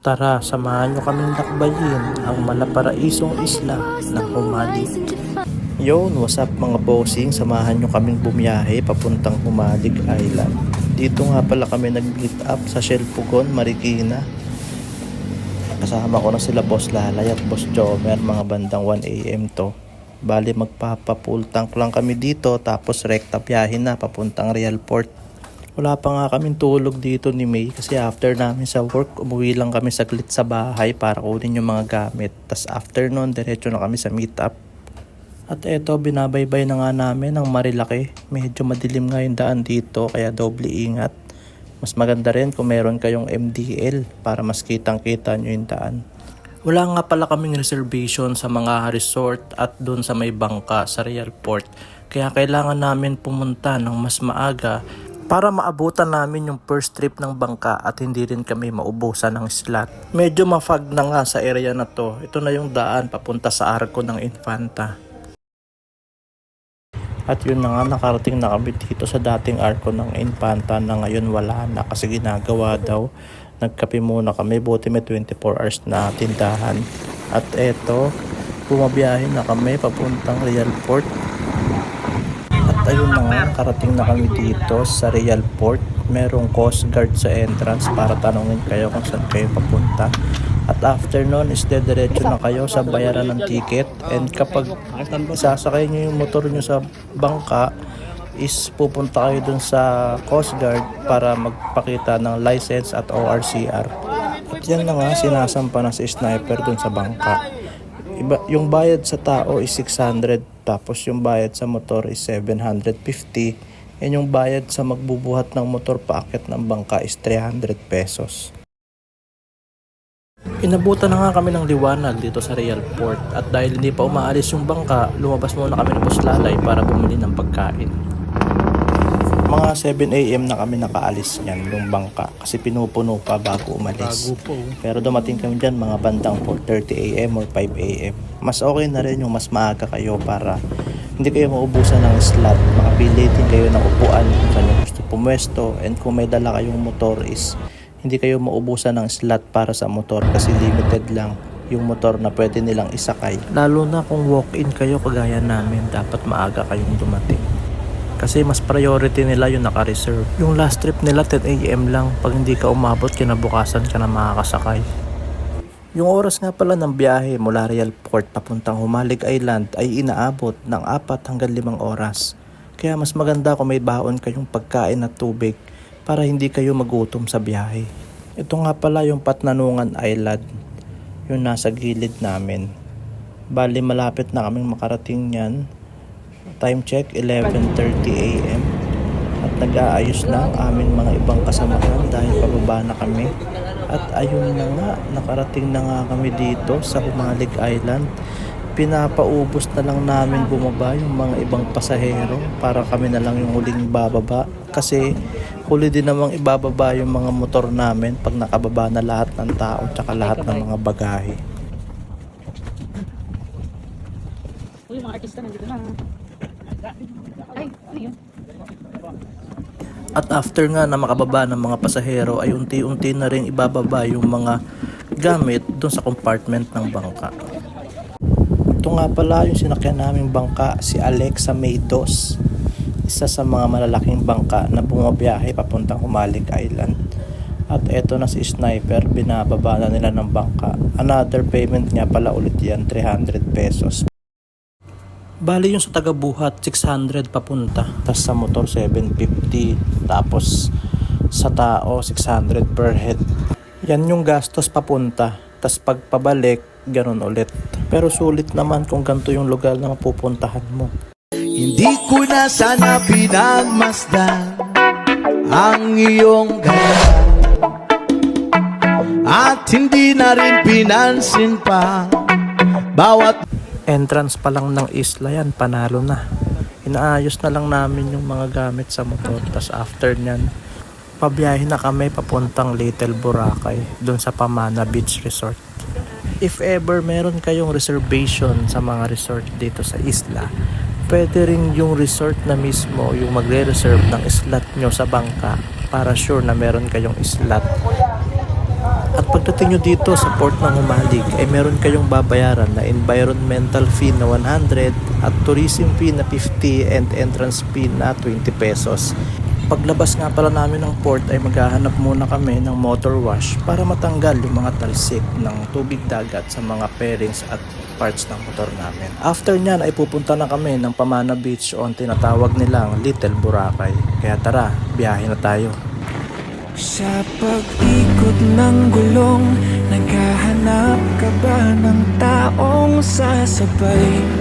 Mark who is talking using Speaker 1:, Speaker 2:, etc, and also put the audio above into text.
Speaker 1: Tara, samahan nyo kaming lakbayin ang malaparaisong isla ng Humalig. Yon, what's up mga bossing? Samahan nyo kaming bumiyahe papuntang Humalig Island. Dito nga pala kami nag-meet up sa Shell Pugon, Marikina. Kasama ko na sila Boss Lalay at Boss Jomer, mga bandang 1 AM to. Bali magpapa-full tank lang kami dito tapos rekta biyahe na papuntang Real Port. Wala pa nga kaming tulog dito ni May kasi after namin sa work, umuwi lang kami saglit sa bahay para kunin yung mga gamit. Tas after nun, diretso na kami sa meetup. At eto, binabaybay na nga namin ang Marilaki. Medyo madilim nga yung daan dito kaya doble ingat. Mas maganda rin kung meron kayong MDL para mas kitang-kita nyo yung daan. Wala nga pala kaming reservation sa mga resort at dun sa may bangka sa Real Port. Kaya kailangan namin pumunta ng mas maaga para maabutan namin yung first trip ng bangka at hindi rin kami maubusan ng slot. Medyo mafag na nga sa area na to. Ito na yung daan papunta sa Arco ng Infanta. At yun na nga, nakarating na kami dito sa dating Arco ng Infanta na ngayon wala na kasi ginagawa daw. Nagkape muna kami, buti may 24 hours na tindahan. At eto, bumabiyahe na kami papuntang Real Port. At ayun na nga, karating na kami dito sa Real Port. Merong Coast Guard sa entrance para tanungin kayo kung saan kayo papunta. At after nun is dediretso na kayo sa bayaran ng ticket. And kapag isasakay nyo yung motor nyo sa bangka, is pupunta kayo dun sa Coast Guard para magpakita ng license at ORCR. At yan na nga, sinasampa na si sniper dun sa bangka. Yung bayad sa tao is 600, tapos yung bayad sa motor is 750. And yung bayad sa magbubuhat ng motor paakyat ng bangka is 300 pesos. Inabutan na nga kami ng liwanag dito sa Real Port at dahil hindi pa umaalis yung bangka, lumabas muna kami ng Boss Lalay para bumili ng pagkain. Mga 7 AM na kami nakaalis niyan yung bangka kasi pinupuno pa bago umalis. Pero dumating kami dyan mga bandang 4:30 AM or 5 AM. Mas okay na rin yung mas maaga kayo para hindi kayo maubusan ng slot. Makapili din kayo ng upuan kung saan yung gusto pumwesto, and kung may dala kayong motor is hindi kayo maubusan ng slot para sa motor kasi limited lang yung motor na pwede nilang isakay. Lalo na kung walk-in kayo kagaya namin, dapat maaga kayong dumating. Kasi mas priority nila yung naka-reserve. Yung last trip nila 10 AM lang. Pag hindi ka umabot, kinabukasan ka na makakasakay. Yung oras nga pala ng biyahe mula Real Port papuntang Humalig Island ay inaabot ng 4 hanggang 5 oras. Kaya mas maganda kung may baon kayong pagkain at tubig para hindi kayo magutom sa biyahe. Ito nga pala yung Patnanungan Island, yung nasa gilid namin. Bali malapit na kaming makarating yan. Time check 11:30 AM at nag-aayos na ang aming mga ibang kasamahan dahil pababa na kami. At ayun na nga, nakarating na nga kami dito sa Humalig Island. Pinapaubos na lang namin bumaba yung mga ibang pasahero para kami na lang yung huling bababa kasi huli din namang ibababa yung mga motor namin pag nakababa na lahat ng tao tsaka lahat ng mga bagahe.
Speaker 2: Uy, mga artista nandito na. Ay, ano yun?
Speaker 1: At after nga na makababa ng mga pasahero ay unti-unti na rin ibababa yung mga gamit dun sa compartment ng bangka. Ito nga pala yung sinakyan naming bangka, si Alexa Maydos. Isa sa mga malalaking bangka na bumabiyahe papuntang Humalig Island. At eto na si Sniper, binababa na nila ng bangka. Another payment nga pala ulit yan, 300 pesos. Bali yung sa tagabuhat 600 papunta, tapos sa motor 750, tapos sa tao 600 per head. Yan yung gastos papunta, tapos pagpabalik ganun ulit. Pero sulit naman kung ganito yung lugar na mapupuntahan mo.
Speaker 3: Hindi ko na sana pinagmasdan ang iyong ganda at hindi na rin pinansin pa bawat
Speaker 1: Entrance pa lang ng isla yan, panalo na. Inaayos na lang namin yung mga gamit sa motor. Tapos after nyan, pabiyahe na kami papuntang Little Boracay, dun sa Pamana Beach Resort. If ever meron kayong reservation sa mga resort dito sa isla, pwede rin yung resort na mismo yung magre-reserve ng slot nyo sa bangka para sure na meron kayong slot. At Pagdating nyo dito sa port ng Humalig ay meron kayong babayaran na environmental fee na 100 at tourism fee na 50 and entrance fee na 20 pesos. Paglabas nga pala namin ng port ay maghahanap muna kami ng motor wash para matanggal yung mga talsik ng tubig dagat sa mga fairings at parts ng motor namin. After nyan ay pupunta na kami ng Pamana Beach o ang tinatawag nilang Little Boracay. Kaya tara, biyahe na tayo.
Speaker 4: Sa pag-ikot ng gulong, naghahanap ka ba ng taong sasabay?